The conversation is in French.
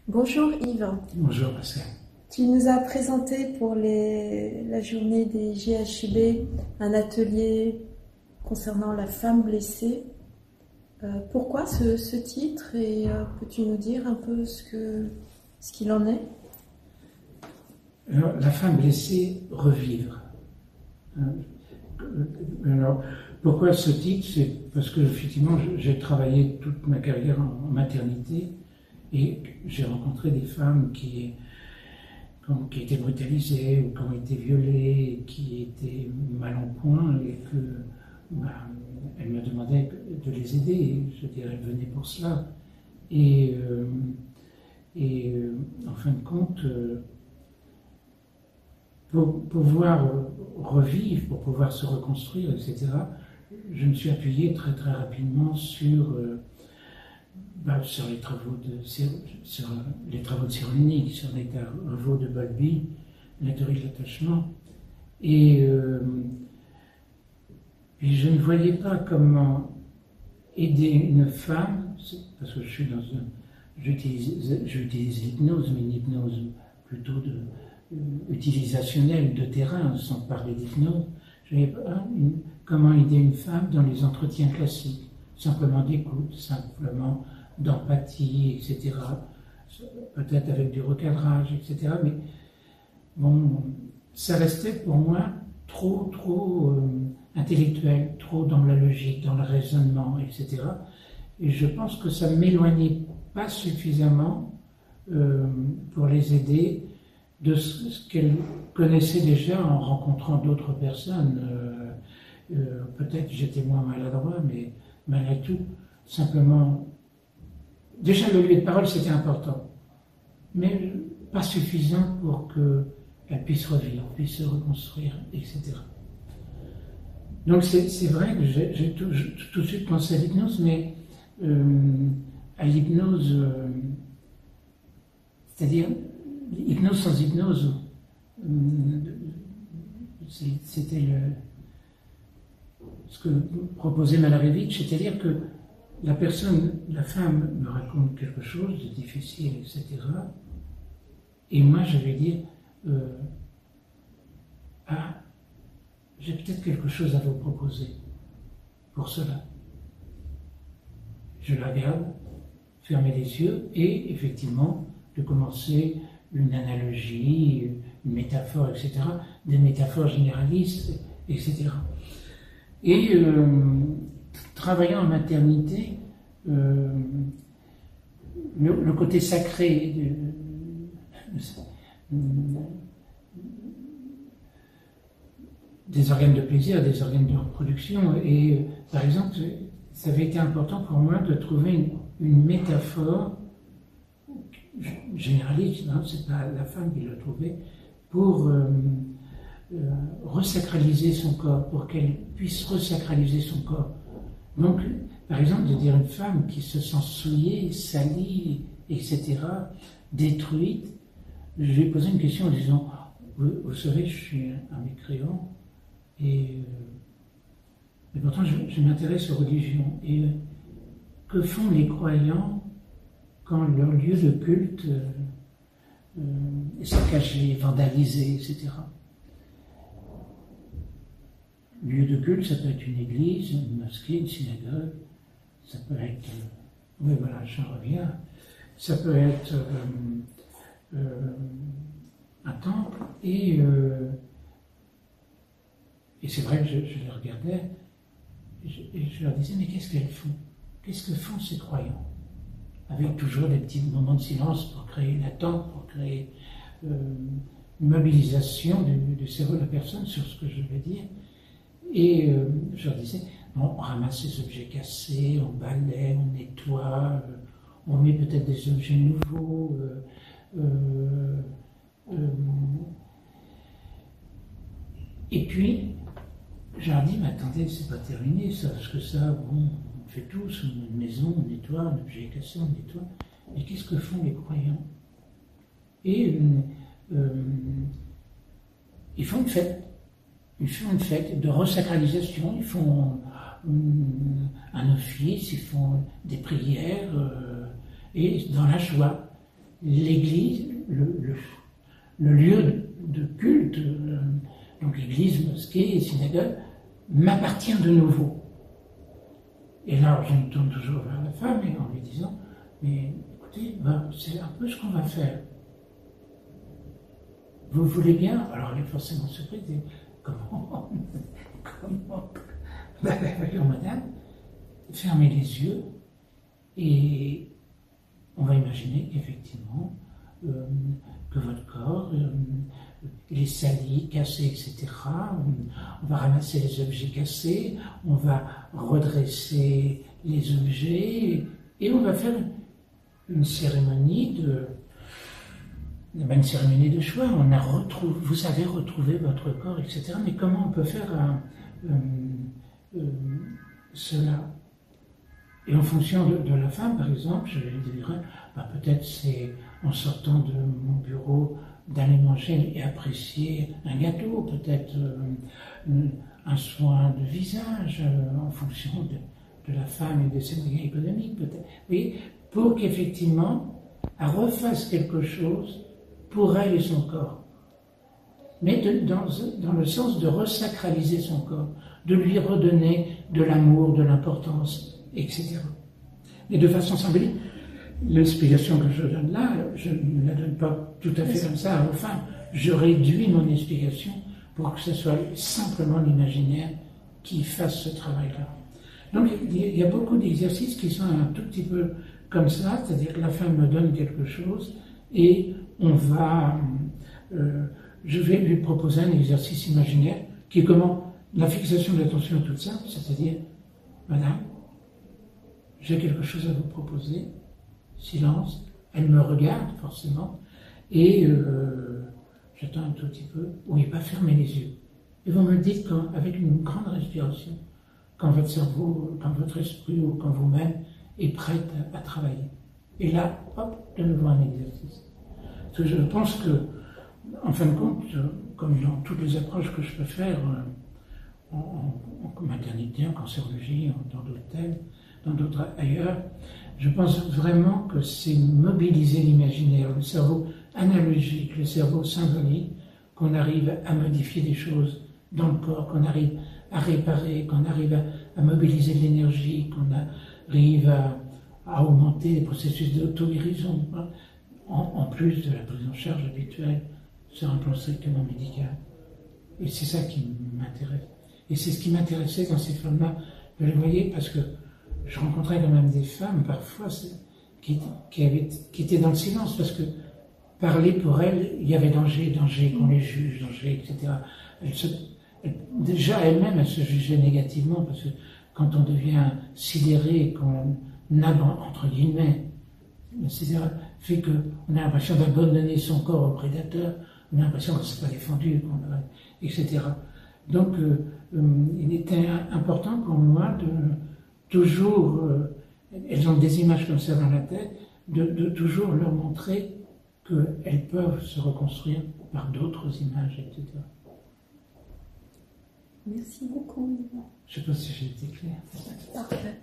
Bonjour Yves, Bonjour Pascal. tu nous as présenté pour la journée des GHB un atelier concernant la femme blessée. Pourquoi ce titre et peux-tu nous dire un peu ce qu'il en est? Alors, la femme blessée, revivre. Alors, pourquoi ce titre? C'est parce que effectivement j'ai travaillé toute ma carrière en maternité et j'ai rencontré des femmes qui étaient brutalisées ou qui ont été violées, qui étaient mal en point et que elles me demandaient de les aider. Je dirais, elles venaient pour cela. Et en fin de compte, pour pouvoir revivre, pour pouvoir se reconstruire, etc., je me suis appuyé très très rapidement sur les travaux de Cyrulnik, sur les travaux de Bowlby, la théorie de l'attachement. Et puis je ne voyais pas comment aider une femme, parce que j'utilise l'hypnose, mais une hypnose plutôt utilisationnelle, de terrain, sans parler d'hypnose. Je ne voyais pas comment aider une femme dans les entretiens classiques, simplement d'écoute, simplement d'empathie, etc. Peut-être avec du recadrage, etc. Mais bon, ça restait pour moi trop intellectuel, trop dans la logique, dans le raisonnement, etc. Et je pense que ça ne m'éloignait pas suffisamment pour les aider de ce qu'elles connaissaient déjà en rencontrant d'autres personnes. Peut-être j'étais moins maladroit, mais malgré tout, simplement, déjà le lieu de parole c'était important, mais pas suffisant pour qu'elle puisse revivre, puisse se reconstruire, etc. Donc c'est vrai que j'ai tout de suite pensé à l'hypnose, mais à l'hypnose, c'est-à-dire hypnose sans hypnose, c'était ce que proposait Malevich, c'est-à-dire que la femme me raconte quelque chose de difficile, etc. Et moi je vais dire, j'ai peut-être quelque chose à vous proposer pour cela. Je la regarde, fermer les yeux et effectivement de commencer une analogie, une métaphore, etc., des métaphores généralistes, etc. Et travaillant en maternité, le côté sacré des organes de plaisir, des organes de reproduction, et par exemple, ça avait été important pour moi de trouver une métaphore généraliste, hein, c'est pas la femme qui l'a trouvée, pour resacraliser son corps, pour qu'elle puisse resacraliser son corps. Donc, par exemple, de dire une femme qui se sent souillée, salie, etc., détruite, je lui ai posé une question en disant, vous savez, je suis un mécréant, et pourtant je m'intéresse aux religions. Et que font les croyants quand leur lieu de culte est saccagé, vandalisé, etc. Lieu de culte, ça peut être une église, une mosquée, une synagogue, ça peut être, oui voilà, j'en reviens, ça peut être un temple, et c'est vrai que je les regardais, et je leur disais, mais qu'est-ce qu'elles font? Qu'est-ce que font ces croyants? Avec toujours des petits moments de silence pour créer une attente, pour créer une mobilisation du cerveau de la personne sur ce que je vais dire. Et je leur disais, bon, on ramasse ces objets cassés, on balaie, on nettoie, on met peut-être des objets nouveaux. Et puis, je leur dis, mais attendez, c'est pas terminé ça, parce que ça, bon, on fait tous, une maison, on nettoie, un objet cassé, on nettoie. Mais qu'est-ce que font les croyants? Et ils font une fête. Ils font une fête de resacralisation, ils font un office, ils font des prières, et dans la joie. l'église, le lieu de culte, donc l'église, mosquée, synagogue, m'appartient de nouveau. Et là, je me tourne toujours vers la femme et en lui disant, mais écoutez, c'est un peu ce qu'on va faire. Vous voulez bien? Alors elle est forcément surprise, et comment? Comment? Voyons, madame, fermez les yeux et on va imaginer qu'effectivement, que votre corps, il est sali, cassé, etc. On va ramasser les objets cassés, on va redresser les objets et on va faire une cérémonie une cérémonie de choix. Vous avez retrouvé votre corps, etc. Mais comment on peut faire cela? Et en fonction de la femme, par exemple, je lui dirais, peut-être c'est en sortant de mon bureau d'aller manger et apprécier un gâteau, peut-être un soin de visage, en fonction de la femme et de ses moyens économiques, peut-être. Vous voyez, pour qu'effectivement, elle refasse quelque chose pour elle et son corps. Mais dans le sens de resacraliser son corps, de lui redonner de l'amour, de l'importance, etc. Et de façon symbolique, l'explication que je donne là, je ne la donne pas tout à fait comme ça aux femmes. Je réduis mon explication pour que ce soit simplement l'imaginaire qui fasse ce travail-là. Donc il y a beaucoup d'exercices qui sont un tout petit peu comme ça, c'est-à-dire que la femme me donne quelque chose et je vais lui proposer un exercice imaginaire qui est comment la fixation de l'attention toute simple, c'est-à-dire, madame, j'ai quelque chose à vous proposer, silence, elle me regarde forcément, et j'attends un tout petit peu, oui, pas fermer les yeux. Et vous me dites, avec une grande respiration, quand votre cerveau, quand votre esprit ou quand vous-même est prêt à travailler. Et là, hop, de nouveau un exercice. Parce que je pense que, en fin de compte, comme dans toutes les approches que je peux faire en maternité, en cancérologie, dans d'autres thèmes, dans d'autres ailleurs, je pense vraiment que c'est mobiliser l'imaginaire, le cerveau analogique, le cerveau symbolique, qu'on arrive à modifier des choses dans le corps, qu'on arrive à réparer, qu'on arrive à mobiliser de l'énergie, qu'on arrive à augmenter les processus d'auto-guérison, en plus de la prise en charge habituelle sur un plan strictement médical. Et c'est ça qui m'intéresse. Et c'est ce qui m'intéressait dans ces femmes-là. Vous les voyez, parce que je rencontrais quand même des femmes, parfois, qui étaient dans le silence, parce que parler pour elles, il y avait danger, qu'on les juge, danger, etc. Déjà, elles-mêmes, elles se jugeaient négativement, parce que quand on devient sidéré, qu'on a, entre guillemets, etc., fait qu'on a l'impression d'abandonner son corps au prédateur, on a l'impression qu'on ne s'est pas défendu, etc. Donc, il était important pour moi de toujours, elles ont des images comme ça dans la tête, de toujours leur montrer qu'elles peuvent se reconstruire par d'autres images, etc. Merci beaucoup. Je ne sais pas si j'ai été clair. Parfait.